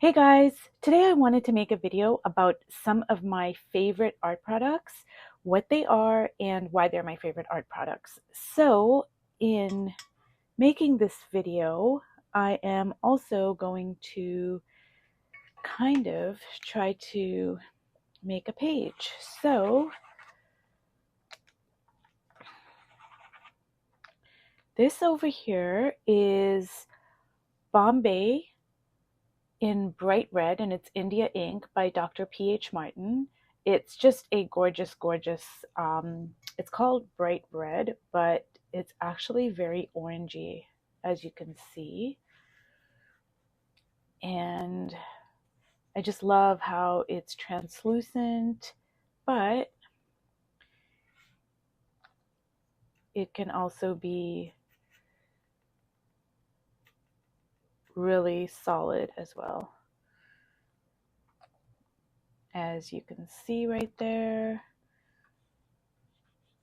Hey guys, today I wanted to make a video about some of my favorite art products, what they are, and why they're my favorite art products. So in making this video, I am also going to kind of try to make a page. So this over here is Bombay in bright red, and it's India ink by Dr. P.H. Martin. It's just a gorgeous, gorgeous, it's called bright red, but it's actually very orangey, as you can see. And I just love how it's translucent, but it can also be really solid as well. As you can see right there,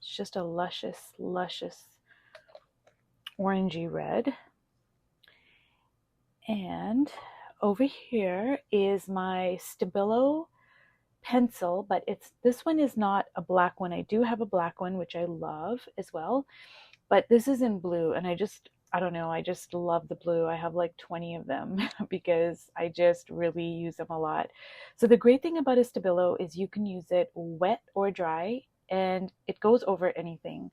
it's just a luscious, luscious orangey red. And over here is my Stabilo pencil, but this one is not a black one. I do have a black one, which I love as well, but this is in blue, and I don't know, I just love the blue. I have like 20 of them because I just really use them a lot. So the great thing about a Stabilo is you can use it wet or dry, and it goes over anything.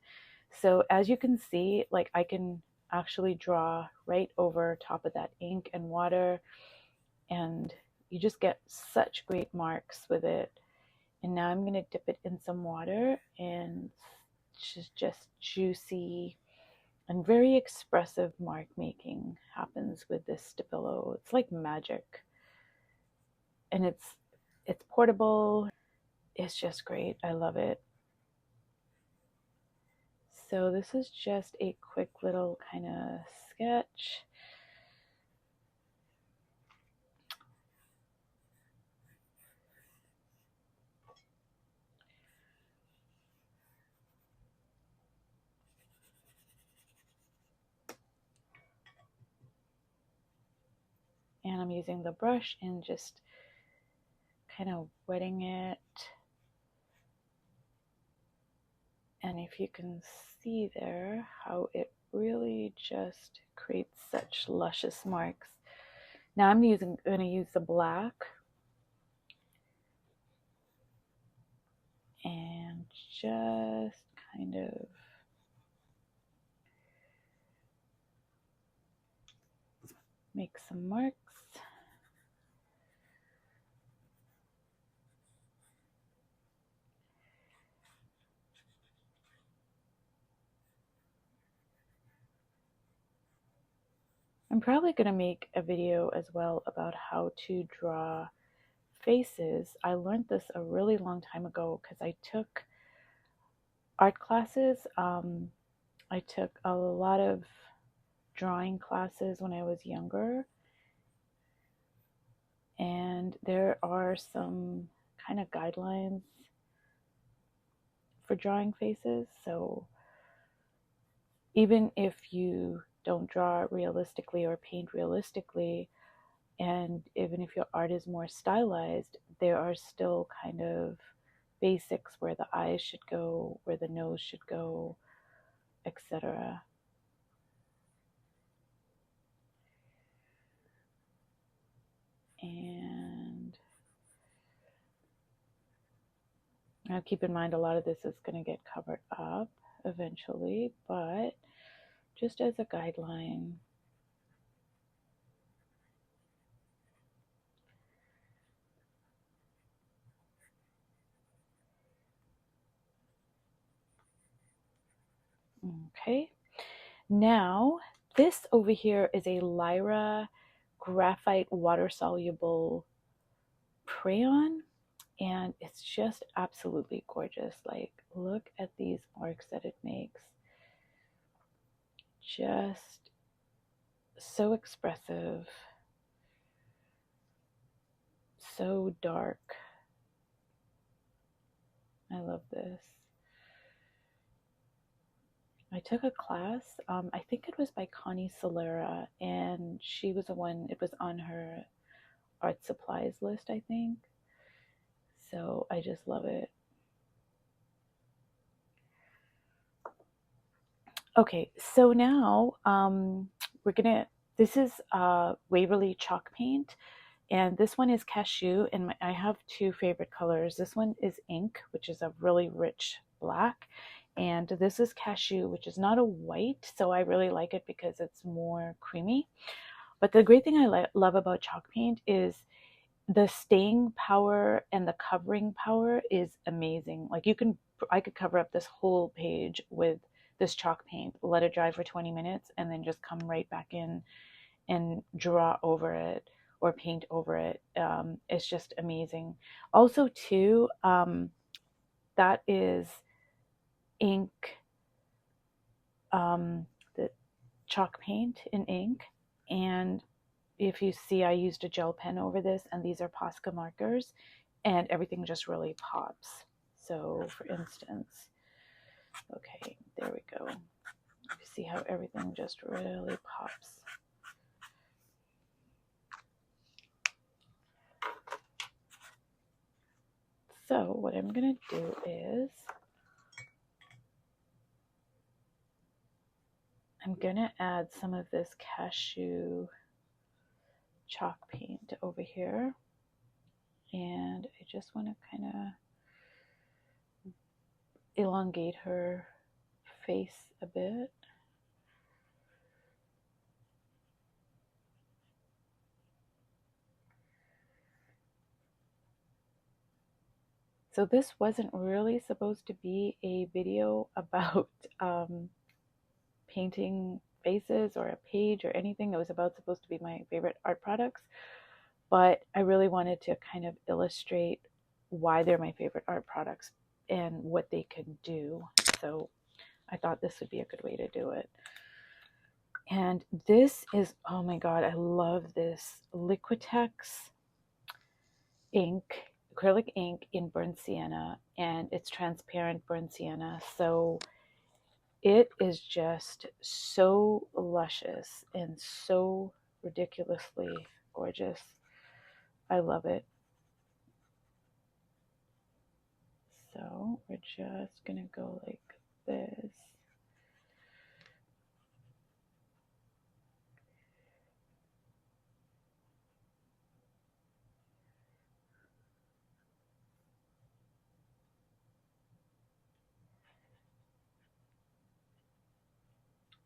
So as you can see, like I can actually draw right over top of that ink and water, and you just get such great marks with it. And now I'm going to dip it in some water, and it's just juicy and very expressive mark making happens with this Stabilo. It's like magic, and it's portable. It's just great. I love it. So this is just a quick little kind of sketch. And I'm using the brush and just kind of wetting it. And if you can see there how it really just creates such luscious marks. Now I'm going to use the black and just kind of make some marks. I'm probably going to make a video as well about how to draw faces. I learned this a really long time ago because I took art classes. I took a lot of drawing classes when I was younger, and there are some kind of guidelines for drawing faces. So even if you don't draw realistically or paint realistically, and even if your art is more stylized, there are still kind of basics where the eyes should go, where the nose should go, etc. And now keep in mind a lot of this is going to get covered up eventually, but just as a guideline. Okay, now this over here is a Lyra graphite water soluble crayon, and it's just absolutely gorgeous. Like, look at these marks that it makes. Just so expressive, so dark. I love this. I took a class, I think it was by Connie Solera, and she was the one, it was on her art supplies list, I think. So I just love it. Okay, so now this is Waverley chalk paint, and this one is cashew, and I have two favorite colors. This one is ink, which is a really rich black, and this is cashew, which is not a white, so I really like it because it's more creamy. But the great thing I love about chalk paint is the staying power and the covering power is amazing. Like I could cover up this whole page with this chalk paint, let it dry for 20 minutes, and then just come right back in and draw over it or paint over it. It's just amazing. Also, too, that is ink, the chalk paint in ink. And if you see, I used a gel pen over this, and these are Posca markers, and everything just really pops. So, for instance, okay, there we go. You see how everything just really pops. So what I'm going to do is I'm going to add some of this cashew chalk paint over here. And I just want to kind of elongate her face a bit. So this wasn't really supposed to be a video about painting faces or a page or anything. It was supposed to be my favorite art products, but I really wanted to kind of illustrate why they're my favorite art products and what they can do. So I thought this would be a good way to do it. And this is, oh my God, I love this Liquitex ink, acrylic ink in burnt sienna, and it's transparent burnt sienna. So it is just so luscious and so ridiculously gorgeous. I love it. So we're just going to go like this.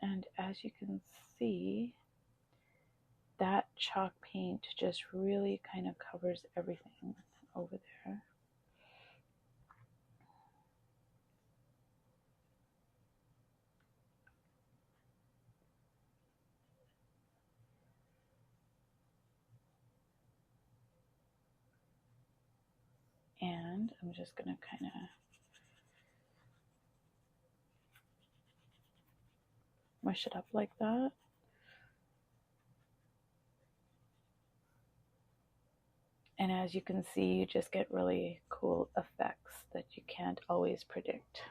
And as you can see, that chalk paint just really kind of covers everything over there. And I'm just going to kind of mush it up like that. And as you can see, you just get really cool effects that you can't always predict.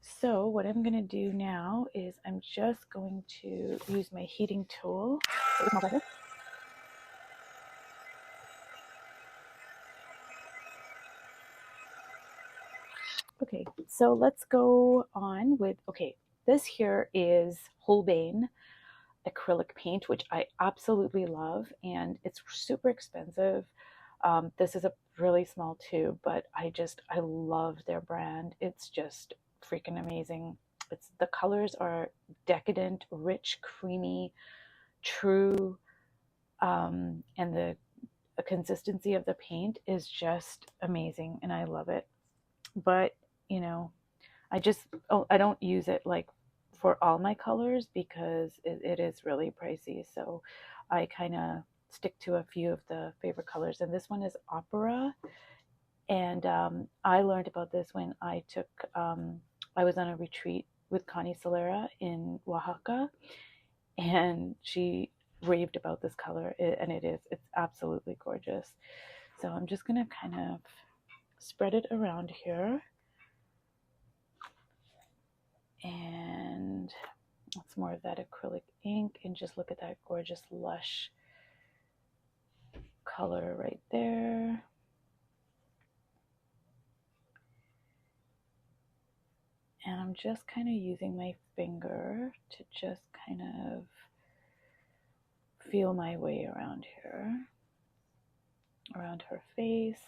So what I'm going to do now is I'm just going to use my heating tool. Okay, so let's go on with, okay, this here is Holbein acrylic paint, which I absolutely love, and it's super expensive. This is a really small tube, but I love their brand. It's just freaking amazing. The colors are decadent, rich, creamy, true, and the consistency of the paint is just amazing, and I love it. But you know, I don't use it like for all my colors because it is really pricey. So I kind of stick to a few of the favorite colors. And this one is Opera. And I learned about this when I was on a retreat with Connie Solera in Oaxaca. And she raved about this color. It's absolutely gorgeous. So I'm just going to kind of spread it around here. And it's more of that acrylic ink, and just look at that gorgeous lush color right there. And I'm just kind of using my finger to just kind of feel my way around here, around her face.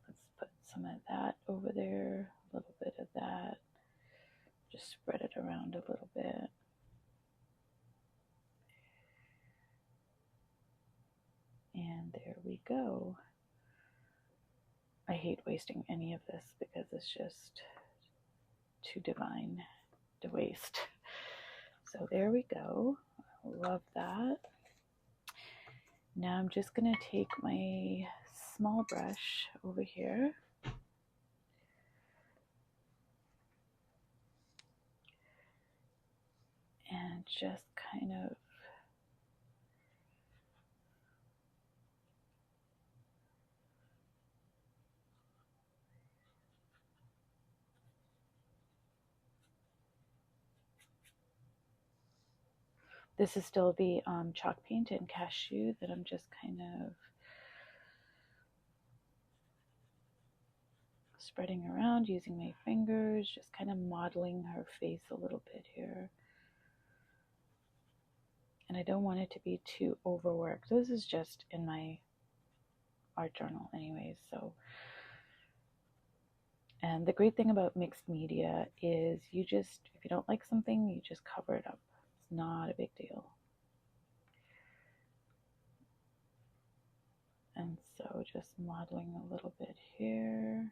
Let's put some of that over there, a little bit of that. Just spread it around a little bit. And there we go. I hate wasting any of this because it's just too divine to waste. So there we go. I love that. Now I'm just going to take my small brush over here and just kind of this is still the chalk paint and cashew that I'm just kind of spreading around using my fingers, just kind of modeling her face a little bit here. And I don't want it to be too overworked. This is just in my art journal anyways, so. And the great thing about mixed media is you just, if you don't like something, you just cover it up. It's not a big deal. And so just modeling a little bit here.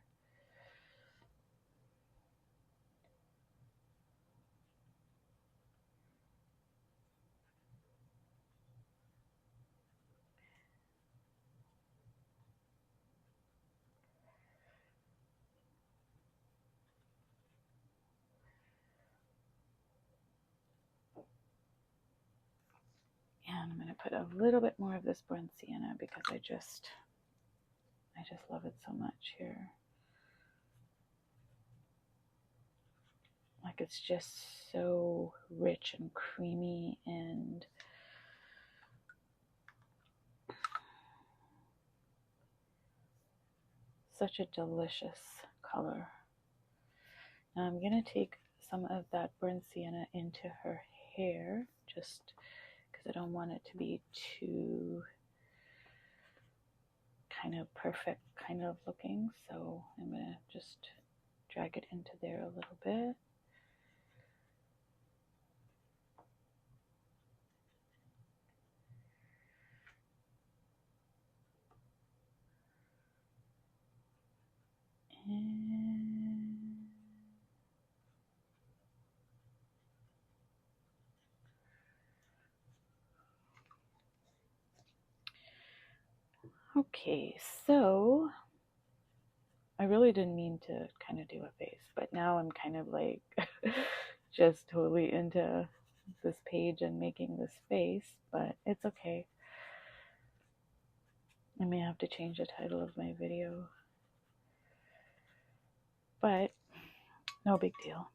And I'm going to put a little bit more of this burnt sienna because I just love it so much here. Like it's just so rich and creamy and such a delicious color. Now I'm going to take some of that burnt sienna into her hair just because I don't want it to be too kind of perfect kind of looking. So I'm going to just drag it into there a little bit. And okay, so I really didn't mean to kind of do a face, but now I'm kind of like just totally into this page and making this face, but it's okay. I may have to change the title of my video, but no big deal.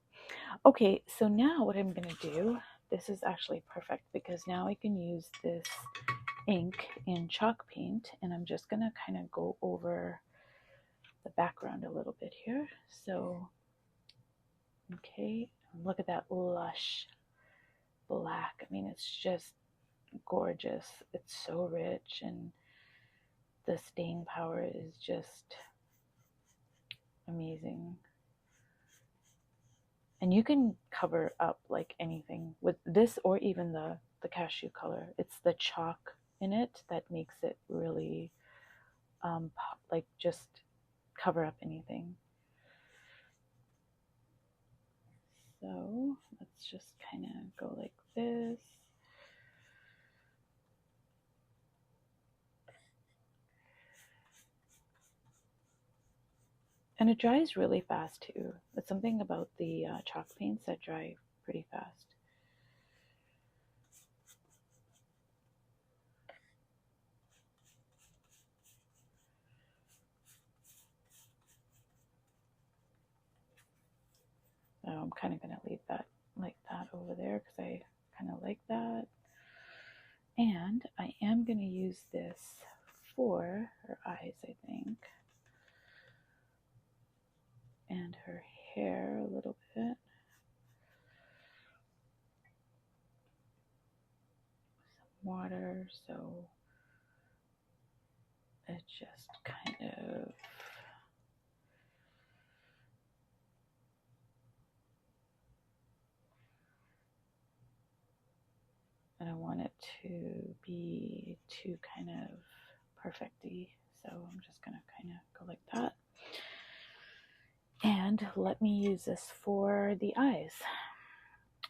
Okay, so now what I'm going to do, this is actually perfect because now I can use this ink in chalk paint and I'm just going to kind of go over the background a little bit here. So, okay, look at that lush black. I mean, it's just gorgeous. It's so rich and the staying power is just amazing. And you can cover up like anything with this or even the cashew color. It's the chalk in it that makes it really like just cover up anything. So let's just kind of go like this. And it dries really fast too. It's something about the chalk paints that dry pretty fast. So I'm kind of going to leave that like that over there because I kind of like that. And I am going to use this for her eyes, I think, and her hair a little bit. Some water, so it just kind of I don't want it to be too kind of perfecty, so I'm just going to kind of go like that. And let me use this for the eyes.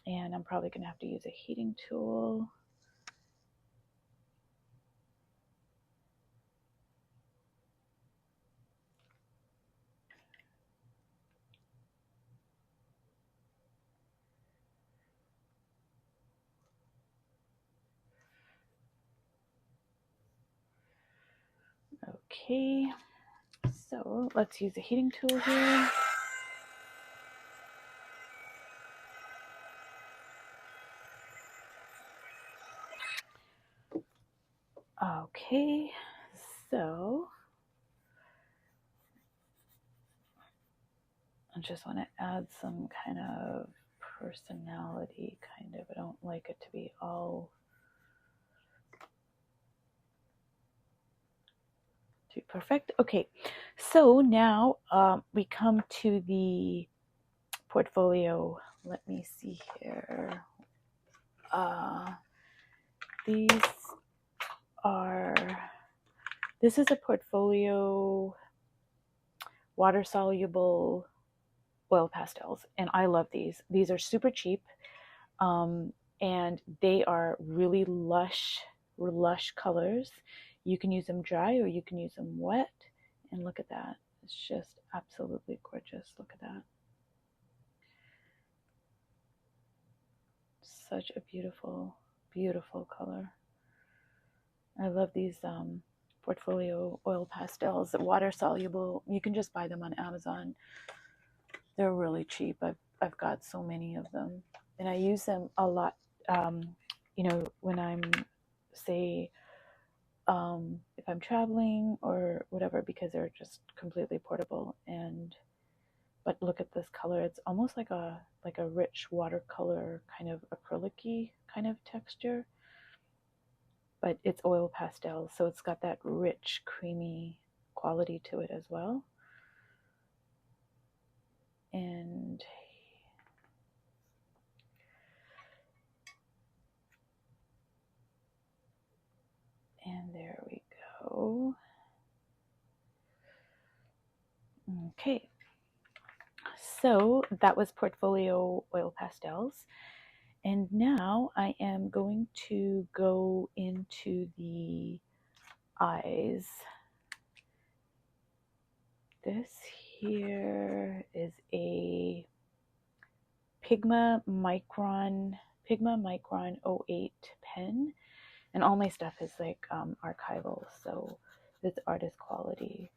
And I'm probably going to have to use a heating tool. Okay, so let's use a heating tool here. Okay, so I just want to add some kind of personality, kind of. I don't like it to be all too perfect. Okay, so now we come to the portfolio. Let me see here. This is a portfolio water soluble oil pastels, and I love these. These are super cheap, and they are really lush colors. You can use them dry or you can use them wet, and look at that. It's just absolutely gorgeous. Look at that. Such a beautiful, beautiful color. I love these portfolio oil pastels, water soluble. You can just buy them on Amazon. They're really cheap. I've got so many of them, and I use them a lot. You know, when I'm, say, if I'm traveling or whatever, because they're just completely portable. And but look at this color. It's almost like a rich watercolor kind of acrylic-y kind of texture, but it's oil pastel, so it's got that rich, creamy quality to it as well. And there we go. Okay, so that was portfolio oil pastels. And now I am going to go into the eyes. This here is a Pigma Micron 08 pen, and all my stuff is like archival, so it's artist quality.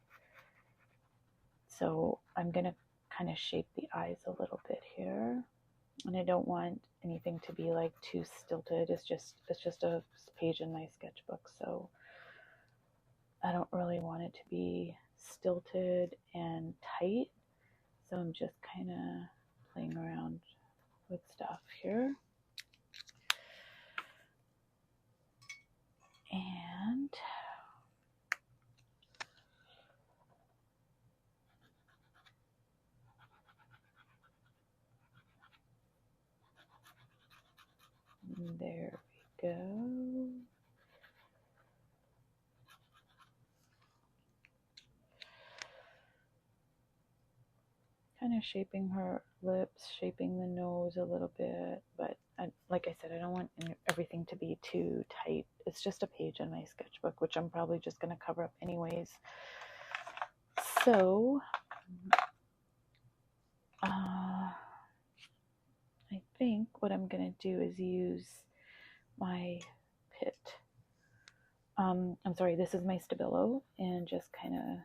So I'm gonna kind of shape the eyes a little bit here, and I don't want anything to be like too stilted. It's just a page in my sketchbook, so I don't really want it to be stilted and tight. So I'm just kind of playing around with stuff here. And there we go. Kind of shaping her lips, shaping the nose a little bit, but like I said, I don't want everything to be too tight. It's just a page in my sketchbook, which I'm probably just going to cover up anyways. So I think what I'm going to do is use my pit. I'm sorry, this is my Stabilo, and just kind of,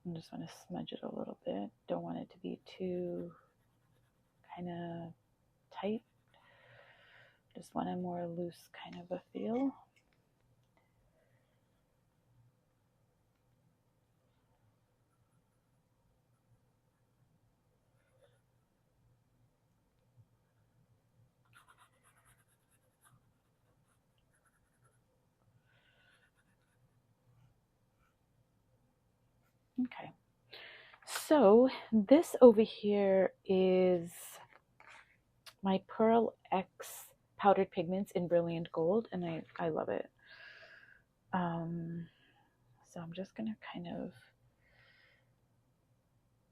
I just want to smudge it a little bit. Don't want it to be too kind of tight. Just want a more loose kind of a feel. Okay, so this over here is my Pearl X powdered pigments in brilliant gold, and I love it. So I'm just gonna kind of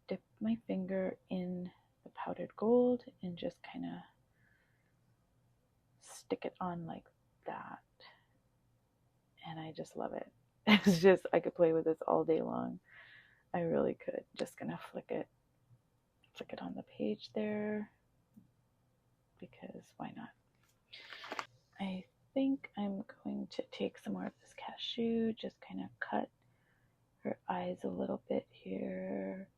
dip my finger in the powdered gold and just kind of stick it on like that. And I just love it. It's just, I could play with this all day long. I really could. Just gonna flick it on the page there, because why not? I think I'm going to take some more of this cashew, just kind of cut her eyes a little bit here.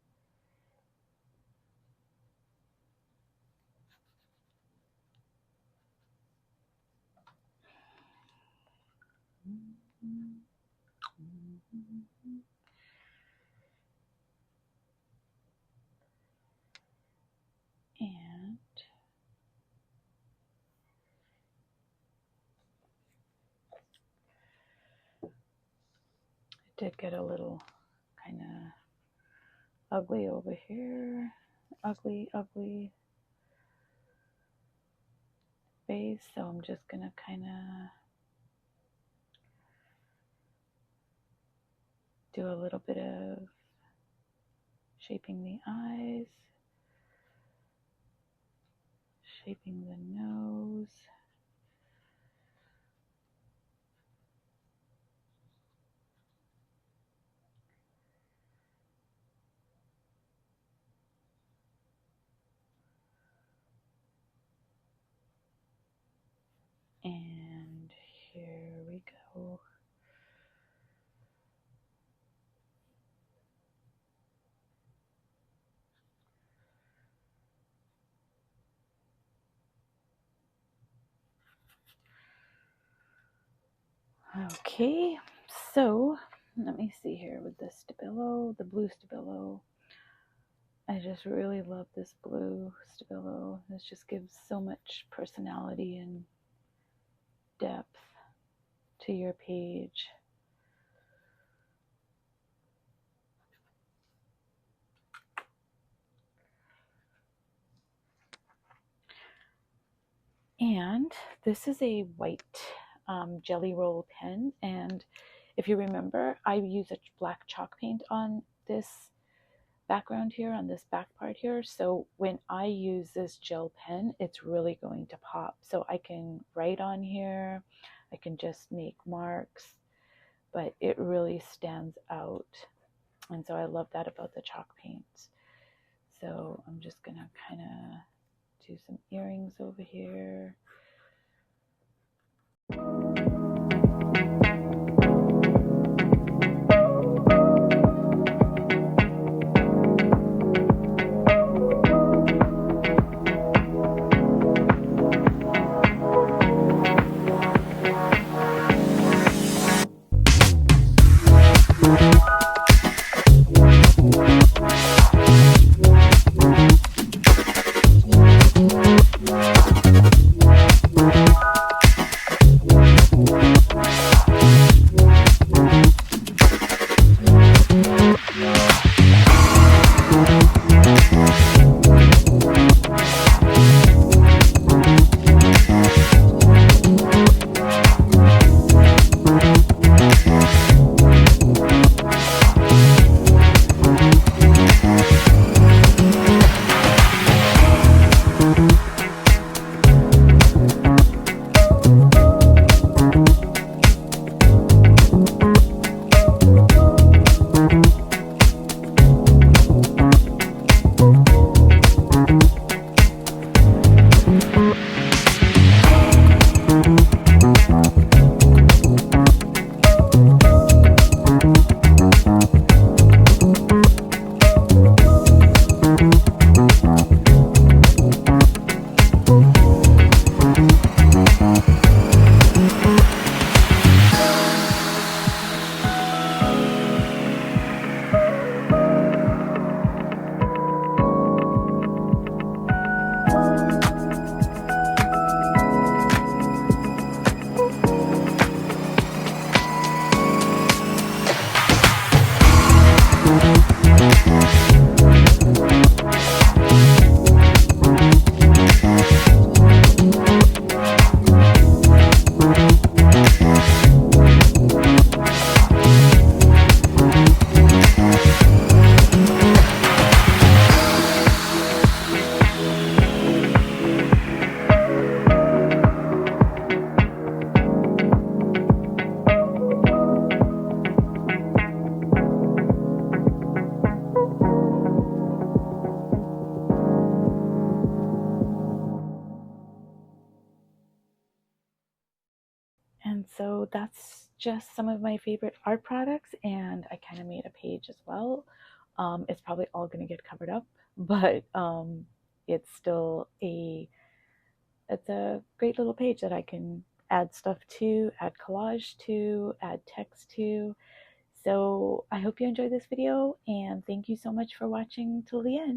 And it did get a little kind of ugly over here. Ugly face. So I'm just gonna kind of do a little bit of shaping the eyes, shaping the nose. And here we go. Okay, so let me see here with the Stabilo, the blue Stabilo. I just really love this blue Stabilo. This just gives so much personality and depth to your page. And this is a white jelly roll pen, and if you remember, I use a black chalk paint on this background here, on this back part here. So when I use this gel pen, it's really going to pop. So I can write on here, I can just make marks, but it really stands out. And so I love that about the chalk paints. So I'm just gonna kind of do some earrings over here. So that's just some of my favorite art products, and I kind of made a page as well. It's probably all going to get covered up, but it's still it's a great little page that I can add stuff to, add collage to, add text to. So I hope you enjoyed this video, and thank you so much for watching till the end.